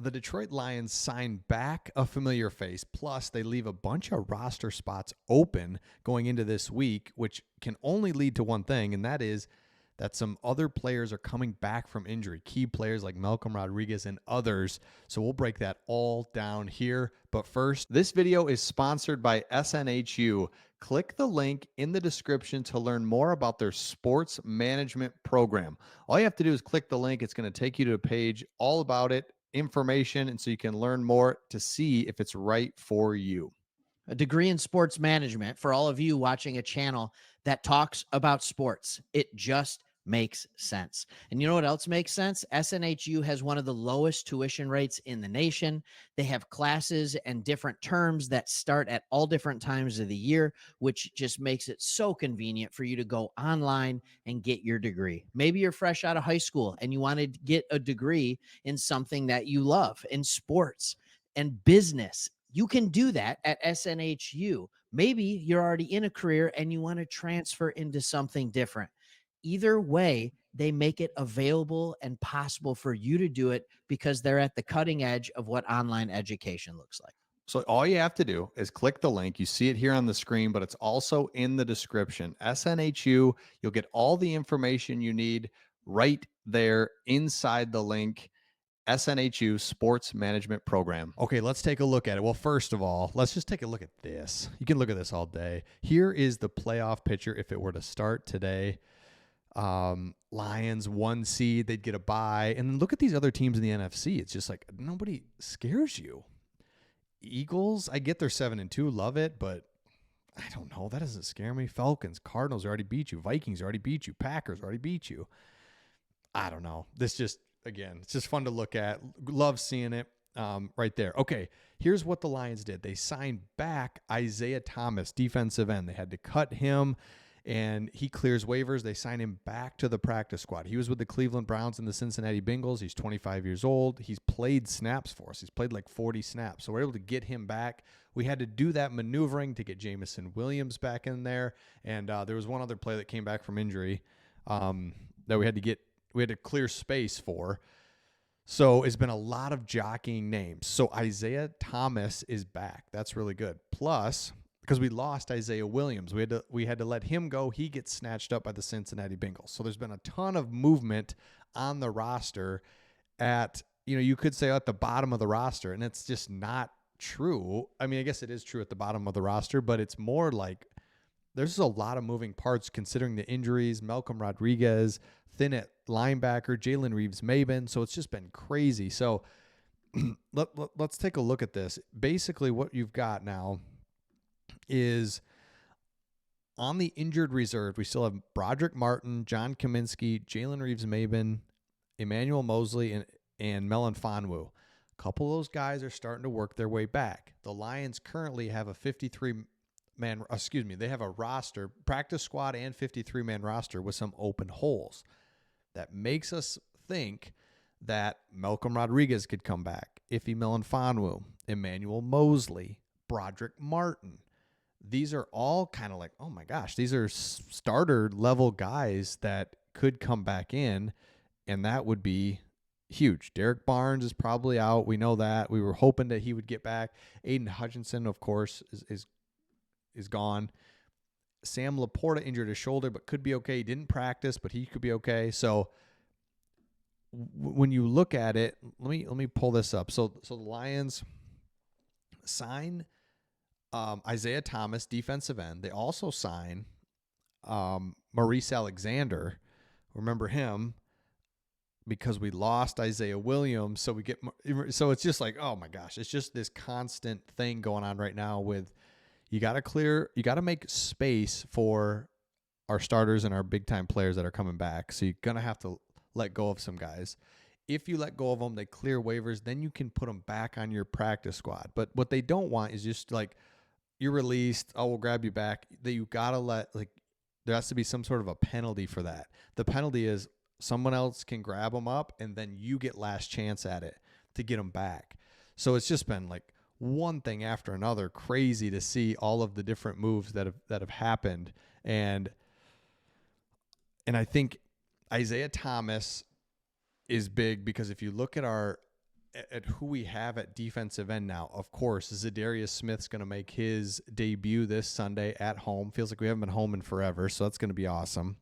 the Detroit Lions sign back a familiar face. Plus, they leave a bunch of roster spots open going into this week, which can only lead to one thing, and that is that some other players are coming back from injury, key players like Malcolm Rodriguez and others. So we'll break that all down here. But first, this video is sponsored by SNHU. Click the link in the description to learn more about their sports management program. All you have to do is click the link. It's going to take you to a page all about it, information, and so you can learn more to see if it's right for you. A degree in sports management for all of you watching a channel that talks about sports. It just makes sense. And you know what else makes sense? SNHU has one of the lowest tuition rates in the nation. They have classes and different terms that start at all different times of the year, which just makes it so convenient for you to go online and get your degree. Maybe you're fresh out of high school and you wanted to get a degree in something that you love, in sports and business. You can do that at SNHU. Maybe you're already in a career and you want to transfer into something different. Either way, they make it available and possible for you to do it because they're at the cutting edge of what online education looks like. So all you have to do is click the link. You see it here on the screen, but it's also in the description. SNHU, you'll get all the information you need right there inside the link. SNHU Sports Management Program. Okay, let's take a look at it. Well, first of all, let's just take a look at this. You can look at this all day. Here is the playoff picture if it were to start today. Lions 1 seed, they'd get a bye. And then look at these other teams in the NFC. It's just like nobody scares you. Eagles, I get they're 7-2, love it, but I don't know. That doesn't scare me. Falcons, Cardinals already beat you. Vikings already beat you. Packers already beat you. I don't know. This just, again, it's just fun to look at. Love seeing it right there. Okay, here's what the Lions did. They signed back Isaiah Thomas, defensive end. They had to cut him, and he clears waivers. They sign him back to the practice squad. He was with the Cleveland Browns and the Cincinnati Bengals. He's 25 years old. He's played snaps for us. He's played like 40 snaps. So we're able to get him back. We had to do that maneuvering to get Jameson Williams back in there. And there was one other player that came back from injury that we had to clear space for. So it's been a lot of jockeying names. So Isaiah Thomas is back. That's really good. Plus, because we lost Isaiah Williams, we had to let him go. He gets snatched up by the Cincinnati Bengals. So there's been a ton of movement on the roster at, you could say at the bottom of the roster, and it's just not true. I mean, I guess it is true at the bottom of the roster, but it's more like there's a lot of moving parts considering the injuries. Malcolm Rodriguez, thin at linebacker, Jalen Reeves-Maybin. So it's just been crazy. So let's take a look at this. Basically, what you've got now is on the injured reserve, we still have Broderick Martin, John Kaminsky, Jalen Reeves-Maybin, Emmanuel Mosley, and Melon Fonwu. A couple of those guys are starting to work their way back. The Lions currently have a 53-man, they have a roster, practice squad and 53-man roster with some open holes. That makes us think that Malcolm Rodriguez could come back, Ife Melifonwu, Emmanuel Mosley, Broderick Martin. These are all kind of like, oh my gosh, these are starter level guys that could come back in, and that would be huge. Derek Barnes is probably out. We know that. We were hoping that he would get back. Aiden Hutchinson, of course, is gone. Sam Laporta injured his shoulder, but could be okay. He didn't practice, but he could be okay. So when you look at it, let me pull this up. So the Lions sign Isaiah Thomas, defensive end. They also sign Maurice Alexander. Remember him because we lost Isaiah Williams. So it's just like, oh my gosh, it's just this constant thing going on right now with you got to make space for our starters and our big time players that are coming back. So you're going to have to let go of some guys. If you let go of them, they clear waivers, then you can put them back on your practice squad. But what they don't want is just like, you're released, we'll grab you back. That you got to there has to be some sort of a penalty for that. The penalty is someone else can grab them up and then you get last chance at it to get them back. So it's just been like one thing after another, crazy to see all of the different moves that have happened. And I think Isaiah Thomas is big because if you look at our at who we have at defensive end now. Of course, Zadarius Smith's going to make his debut this Sunday at home. Feels like we haven't been home in forever, so that's going to be awesome.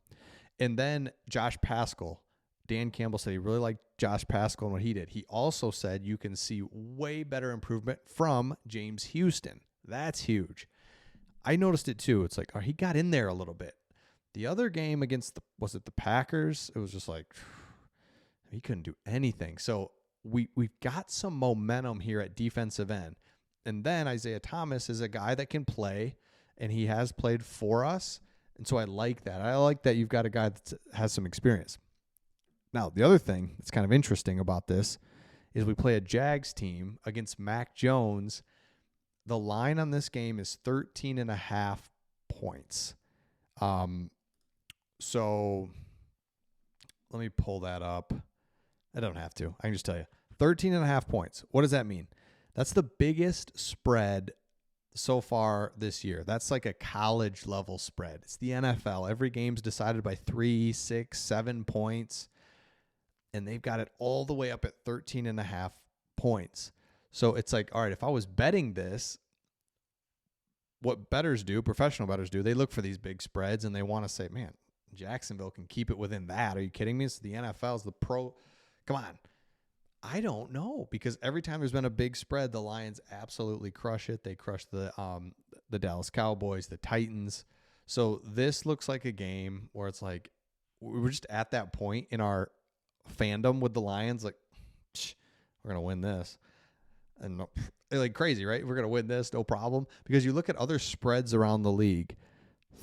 And then Josh Paschal. Dan Campbell said he really liked Josh Paschal and what he did. He also said you can see way better improvement from James Houston. That's huge. I noticed it too. It's like, he got in there a little bit. The other game against was it the Packers? It was just like he couldn't do anything. So we've got some momentum here at defensive end. And then Isaiah Thomas is a guy that can play, and he has played for us. And so I like that. I like that you've got a guy that has some experience. Now, the other thing that's kind of interesting about this is we play a Jags team against Mac Jones. The line on this game is 13.5 points. So let me pull that up. I don't have to. I can just tell you. 13.5 points. What does that mean? That's the biggest spread so far this year. That's like a college level spread. It's the NFL. Every game's decided by 3, 6, 7 points. And they've got it all the way up at 13.5 points. So it's like, all right, if I was betting this, what bettors do, professional bettors do, they look for these big spreads and they want to say, man, Jacksonville can keep it within that. Are you kidding me? It's the NFL, it's the pro. Come on. I don't know, because every time there's been a big spread, the Lions absolutely crush it. They crush the Dallas Cowboys, the Titans. So this looks like a game where it's like we're just at that point in our fandom with the Lions, like we're gonna win this, and like crazy, right? We're gonna win this, no problem. Because you look at other spreads around the league,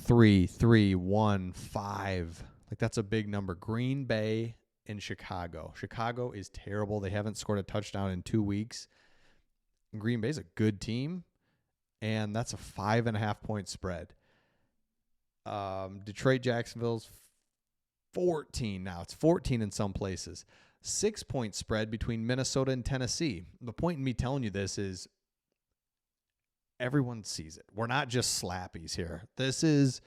3, 3, 1, 5, like that's a big number. Green Bay and Chicago. Chicago is terrible. They haven't scored a touchdown in 2 weeks. And Green Bay's a good team, and that's a 5.5 point spread. Detroit, Jacksonville's 14 now. It's 14 in some places. 6 point spread between Minnesota and Tennessee. The point in me telling you this is everyone sees it. We're not just slappies here. The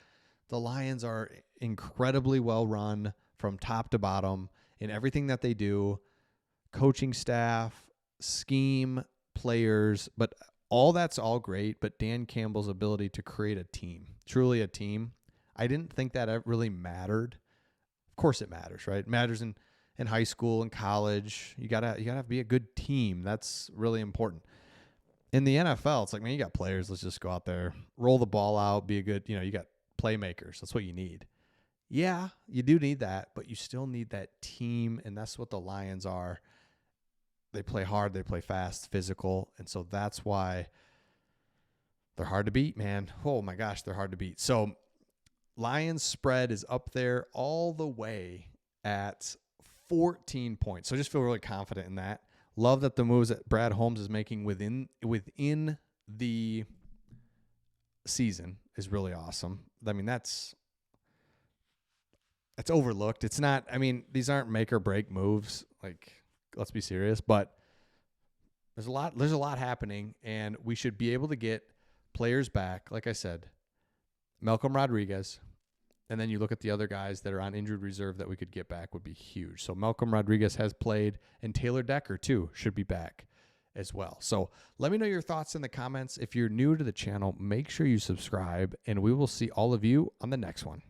Lions are incredibly well run from top to bottom in everything that they do. Coaching staff, scheme, players, but that's all great. But Dan Campbell's ability to create a team, truly a team, I didn't think that really mattered. Of course it matters, right? It matters in high school and college. You gotta be a good team. That's really important. In the NFL, it's like, man, you got players. Let's just go out there, roll the ball out, be a good, you got playmakers. That's what you need. Yeah, you do need that, but you still need that team, and that's what the Lions are. They play hard, they play fast, physical, and so that's why they're hard to beat, man. Oh my gosh, they're hard to beat. So Lions spread is up there all the way at 14 points. So I just feel really confident in that. Love that the moves that Brad Holmes is making within the season is really awesome. I mean, that's overlooked. It's not, I mean, these aren't make or break moves. Like, let's be serious, but there's a lot happening, and we should be able to get players back. Like I said, Malcolm Rodriguez, and then you look at the other guys that are on injured reserve that we could get back would be huge. So Malcolm Rodriguez has played, and Taylor Decker too should be back as well. So let me know your thoughts in the comments. If you're new to the channel, make sure you subscribe, and we will see all of you on the next one.